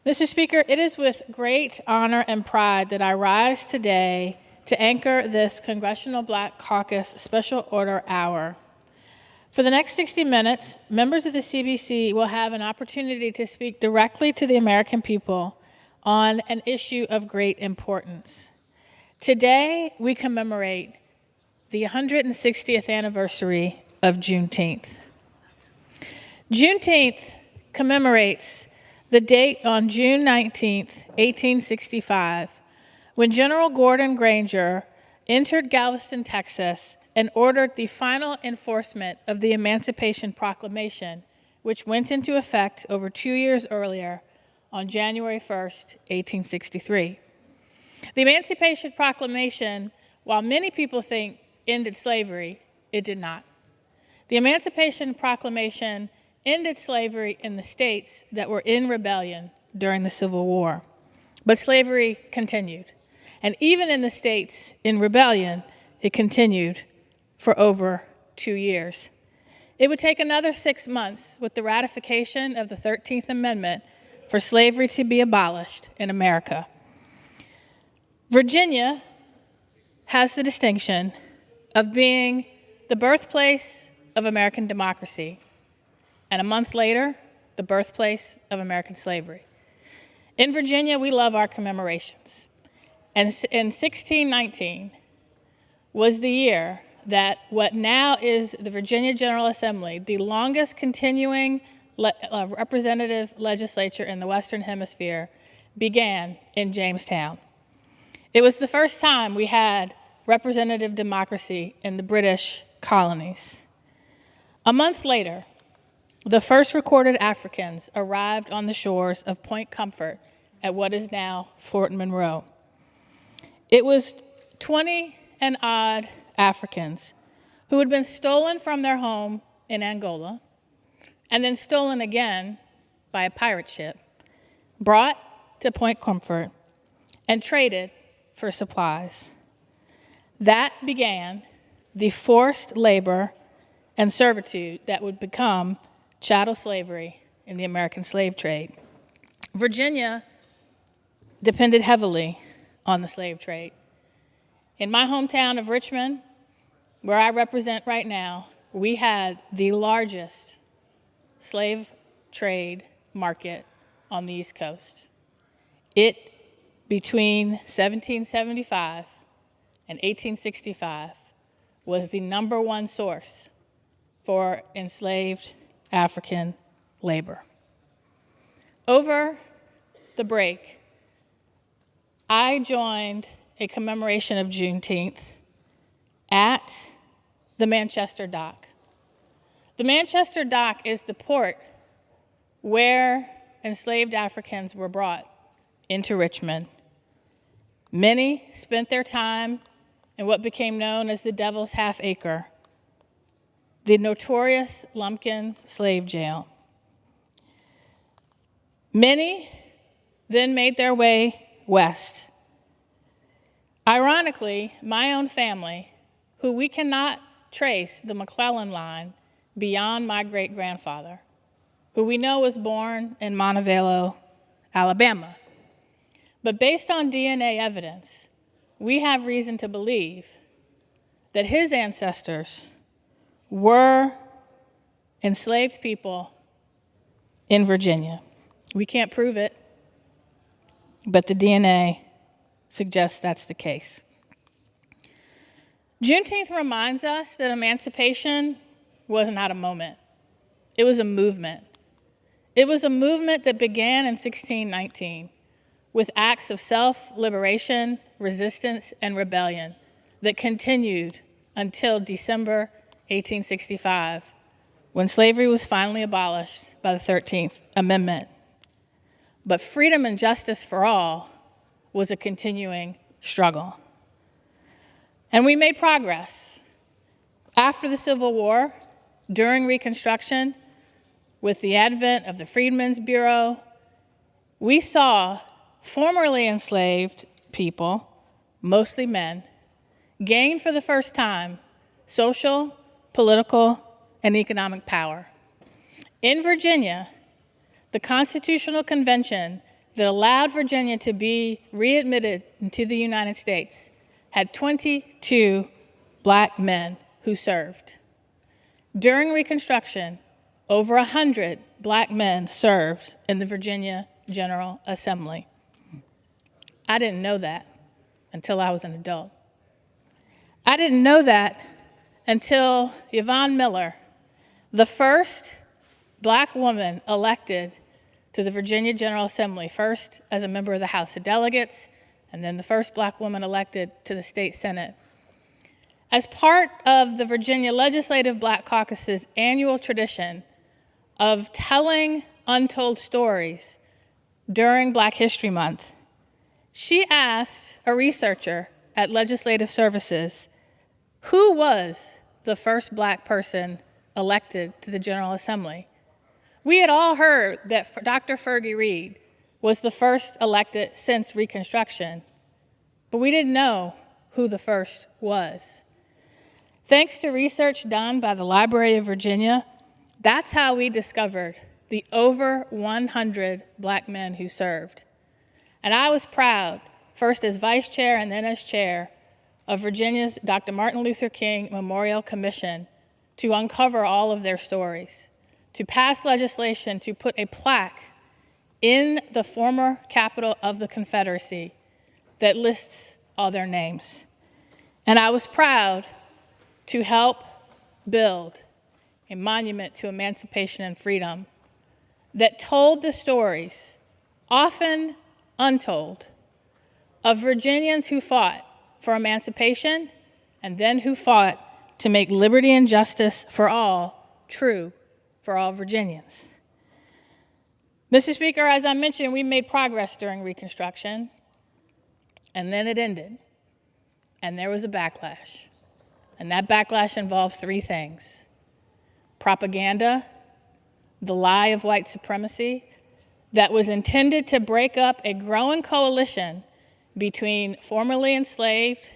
Mr. Speaker, it is with great honor and pride that I rise today to anchor this Congressional Black Caucus Special Order Hour. For the next 60 minutes, members of the CBC will have an opportunity to speak directly to the American people on an issue of great importance. Today, we commemorate the 160th anniversary of Juneteenth. Juneteenth commemorates the date on June 19, 1865, when General Gordon Granger entered Galveston, Texas, and ordered the final enforcement of the Emancipation Proclamation, which went into effect over 2 years earlier on January 1, 1863. The Emancipation Proclamation, while many people think ended slavery, it did not. The Emancipation Proclamation ended slavery in the states that were in rebellion during the Civil War. But slavery continued. And even in the states in rebellion, it continued for over 2 years. It would take another 6 months with the ratification of the 13th Amendment for slavery to be abolished in America. Virginia has the distinction of being the birthplace of American democracy, and a month later, the birthplace of American slavery. In Virginia, we love our commemorations. And in 1619 was the year that what now is the Virginia General Assembly, the longest continuing representative legislature in the Western Hemisphere, began in Jamestown. It was the first time we had representative democracy in the British colonies. A month later, the first recorded Africans arrived on the shores of Point Comfort at what is now Fort Monroe. It was 20 and odd Africans who had been stolen from their home in Angola and then stolen again by a pirate ship, brought to Point Comfort, and traded for supplies. That began the forced labor and servitude that would become chattel slavery in the American slave trade. Virginia depended heavily on the slave trade. In my hometown of Richmond, where I represent right now, we had the largest slave trade market on the East Coast. It, between 1775 and 1865, was the #1 source for enslaved African labor. Over the break, I joined a commemoration of Juneteenth at the Manchester Dock. The Manchester Dock is the port where enslaved Africans were brought into Richmond. Many spent their time in what became known as the Devil's Half Acre, the notorious Lumpkins slave jail. Many then made their way west. Ironically, my own family, who we cannot trace the McClellan line beyond my great-grandfather, who we know was born in Montevallo, Alabama. But based on DNA evidence, we have reason to believe that his ancestors were enslaved people in Virginia. We can't prove it, but the DNA suggests that's the case. Juneteenth reminds us that emancipation was not a moment. It was a movement. It was a movement that began in 1619 with acts of self-liberation, resistance, and rebellion that continued until December 1865, when slavery was finally abolished by the 13th Amendment. But freedom and justice for all was a continuing struggle. And we made progress. After the Civil War, during Reconstruction, with the advent of the Freedmen's Bureau, we saw formerly enslaved people, mostly men, gain for the first time social, political, and economic power. In Virginia, the Constitutional Convention that allowed Virginia to be readmitted into the United States had 22 black men who served. During Reconstruction, over 100 black men served in the Virginia General Assembly. I didn't know that until I was an adult. I didn't know that until Yvonne Miller, the first black woman elected to the Virginia General Assembly, first as a member of the House of Delegates, and then the first black woman elected to the state Senate. As part of the Virginia Legislative Black Caucus's annual tradition of telling untold stories during Black History Month, she asked a researcher at Legislative Services who was the first black person elected to the General Assembly. We had all heard that Dr. Fergie Reed was the first elected since Reconstruction, but we didn't know who the first was. Thanks to research done by the Library of Virginia, that's how we discovered the over 100 black men who served. And I was proud, first as vice chair and then as chair, of Virginia's Dr. Martin Luther King Memorial Commission to uncover all of their stories, to pass legislation to put a plaque in the former capital of the Confederacy that lists all their names. And I was proud to help build a monument to emancipation and freedom that told the stories, often untold, of Virginians who fought for emancipation and then who fought to make liberty and justice for all true for all Virginians. Mr. Speaker, as I mentioned, we made progress during Reconstruction, and then it ended, and there was a backlash. And that backlash involves three things: propaganda, the lie of white supremacy that was intended to break up a growing coalition between formerly enslaved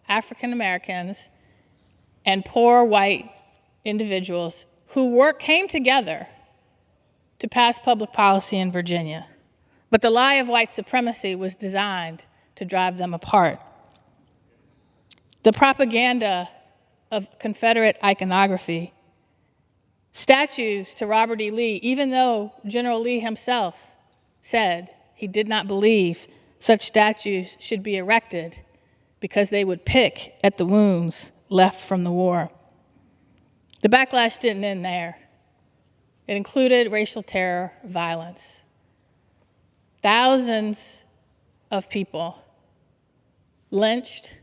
African Americans and poor white individuals who came together to pass public policy in Virginia. But the lie of white supremacy was designed to drive them apart. The propaganda of Confederate iconography, statues to Robert E. Lee, even though General Lee himself said he did not believe such statues should be erected because they would pick at the wounds left from the war. The backlash didn't end there. It included racial terror, violence. Thousands of people lynched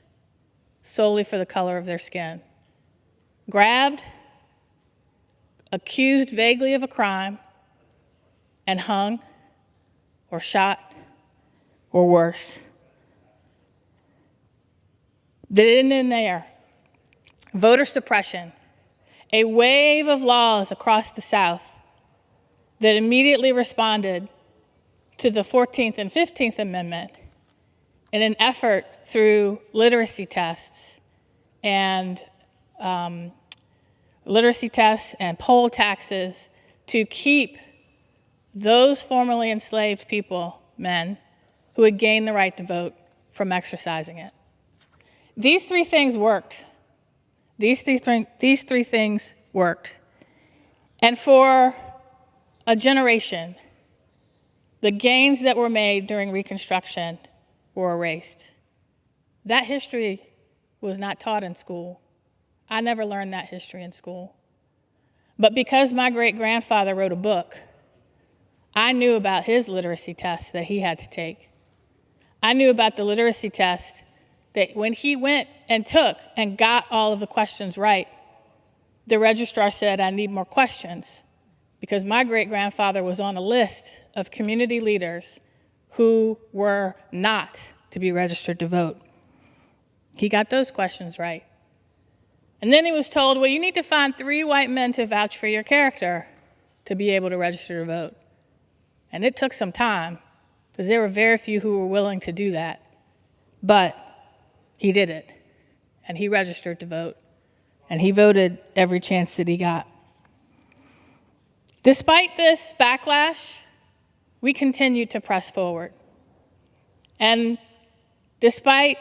solely for the color of their skin, grabbed, accused vaguely of a crime, and hung or shot or worse. They didn't end there. Voter suppression, a wave of laws across the South that immediately responded to the 14th and 15th Amendment in an effort through literacy tests and poll taxes to keep those formerly enslaved people, men, who had gained the right to vote from exercising it. These three things worked. These three things worked. And for a generation, the gains that were made during Reconstruction were erased. That history was not taught in school. I never learned that history in school. But because my great-grandfather wrote a book, I knew about his literacy test that he had to take. I knew about the literacy test that when he went and took and got all of the questions right, the registrar said, "I need more questions," because my great-grandfather was on a list of community leaders who were not to be registered to vote. He got those questions right. And then he was told, well, you need to find 3 white men to vouch for your character to be able to register to vote. And it took some time, because there were very few who were willing to do that. But he did it, and he registered to vote, and he voted every chance that he got. Despite this backlash, we continued to press forward. And despite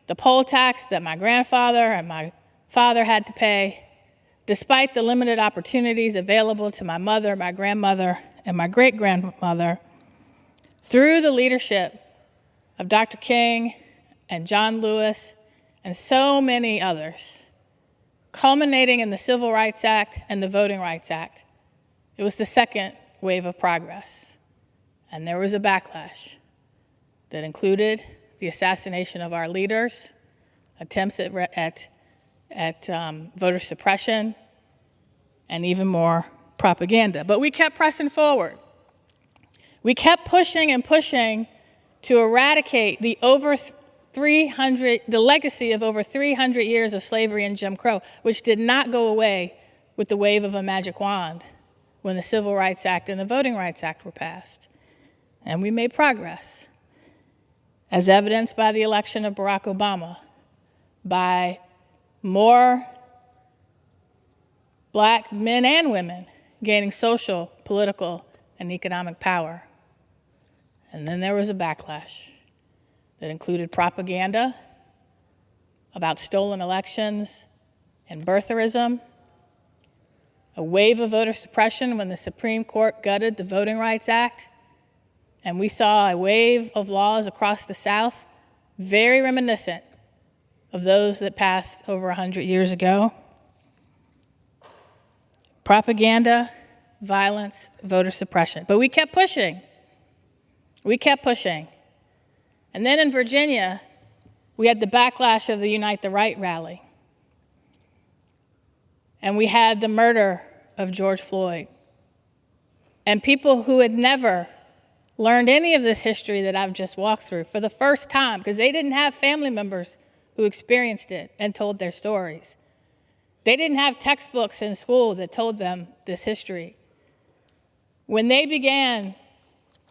the poll tax that my grandfather and my father had to pay, despite the limited opportunities available to my mother, my grandmother, and my great-grandmother, through the leadership of Dr. King and John Lewis and so many others, culminating in the Civil Rights Act and the Voting Rights Act, it was the second wave of progress. And there was a backlash that included the assassination of our leaders, attempts at voter suppression, and even more propaganda. But we kept pressing forward. We kept pushing and pushing to eradicate the legacy of over 300 years of slavery and Jim Crow, which did not go away with the wave of a magic wand when the Civil Rights Act and the Voting Rights Act were passed. And we made progress, as evidenced by the election of Barack Obama, by more Black men and women gaining social, political, and economic power. And then there was a backlash that included propaganda about stolen elections and birtherism, a wave of voter suppression when the Supreme Court gutted the Voting Rights Act, and we saw a wave of laws across the South very reminiscent of those that passed over 100 years ago. Propaganda, violence, voter suppression. But we kept pushing. We kept pushing. And then in Virginia, we had the backlash of the Unite the Right rally. And we had the murder of George Floyd. And people who had never learned any of this history that I've just walked through for the first time, because they didn't have family members who experienced it and told their stories. They didn't have textbooks in school that told them this history. When they began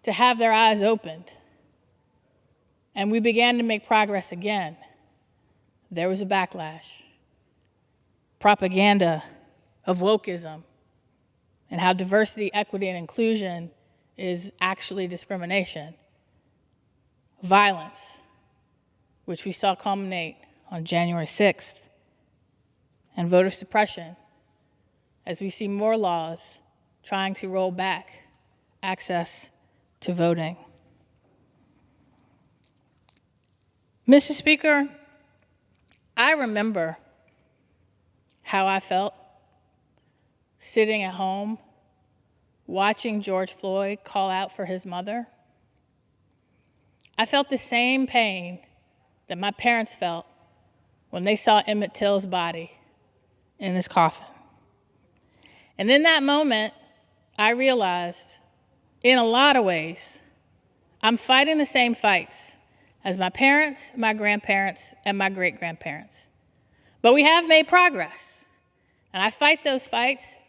to have their eyes opened and we began to make progress again, there was a backlash. Propaganda of wokeism and how diversity, equity, and inclusion is actually discrimination. Violence, which we saw culminate on January 6th. And voter suppression, as we see more laws trying to roll back access to voting. Mr. Speaker, I remember how I felt sitting at home watching George Floyd call out for his mother. I felt the same pain that my parents felt when they saw Emmett Till's body in his coffin. And in that moment, I realized, in a lot of ways, I'm fighting the same fights as my parents, my grandparents, and my great-grandparents. But we have made progress. And I fight those fights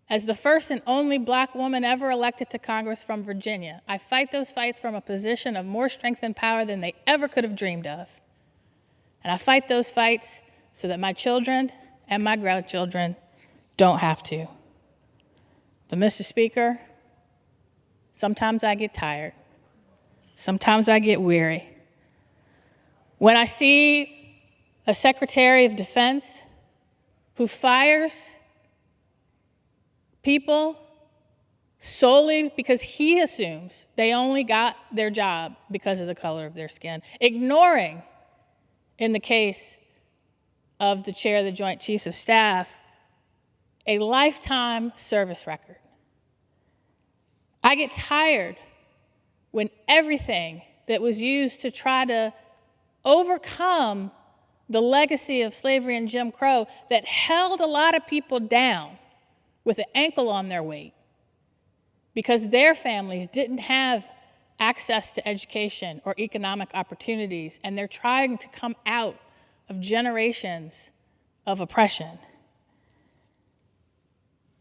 as the first and only Black woman ever elected to Congress from Virginia. I fight those fights from a position of more strength and power than they ever could have dreamed of. And I fight those fights so that my children and my grandchildren don't have to. But Mr. Speaker, sometimes I get tired. Sometimes I get weary. When I see a Secretary of Defense who fires people solely because he assumes they only got their job because of the color of their skin, ignoring, in the case of the chair of the Joint Chiefs of Staff, a lifetime service record. I get tired when everything that was used to try to overcome the legacy of slavery and Jim Crow that held a lot of people down with an ankle on their weight because their families didn't have access to education or economic opportunities, and they're trying to come out of generations of oppression.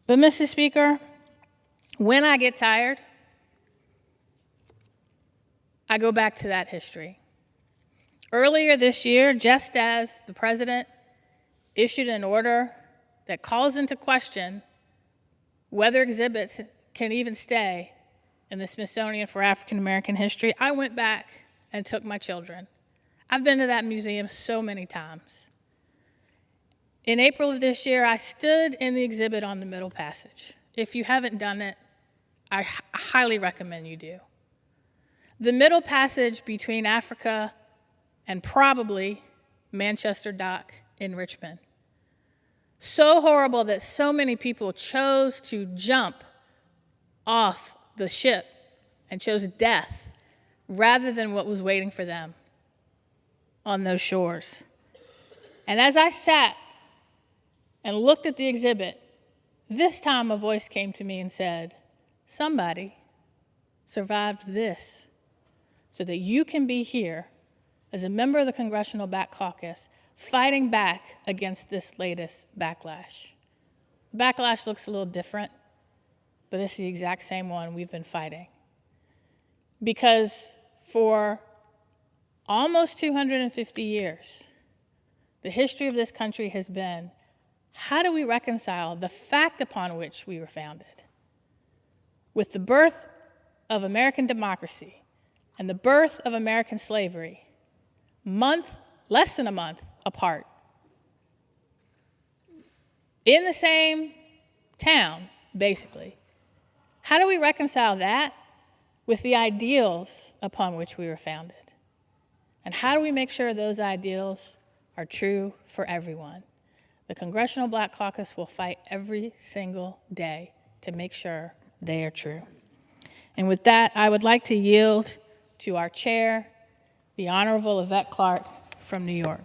But Mr. Speaker, when I get tired, I go back to that history. Earlier this year, just as the president issued an order that calls into question whether exhibits can even stay in the Smithsonian for African American History, I went back and took my children. I've been to that museum so many times. In April of this year, I stood in the exhibit on the Middle Passage. If you haven't done it, I highly recommend you do. The Middle Passage between Africa and probably Manchester Dock in Richmond. So horrible that so many people chose to jump off the ship and chose death rather than what was waiting for them on those shores. And as I sat and looked at the exhibit, this time a voice came to me and said, somebody survived this so that you can be here as a member of the Congressional Black Caucus fighting back against this latest backlash. The backlash looks a little different, but it's the exact same one we've been fighting. Because for almost 250 years, the history of this country has been, how do we reconcile the fact upon which we were founded with the birth of American democracy and the birth of American slavery, less than a month apart, in the same town, basically. How do we reconcile that with the ideals upon which we were founded? And how do we make sure those ideals are true for everyone? The Congressional Black Caucus will fight every single day to make sure they are true. And with that, I would like to yield to our chair, the Honorable Yvette Clarke from New York.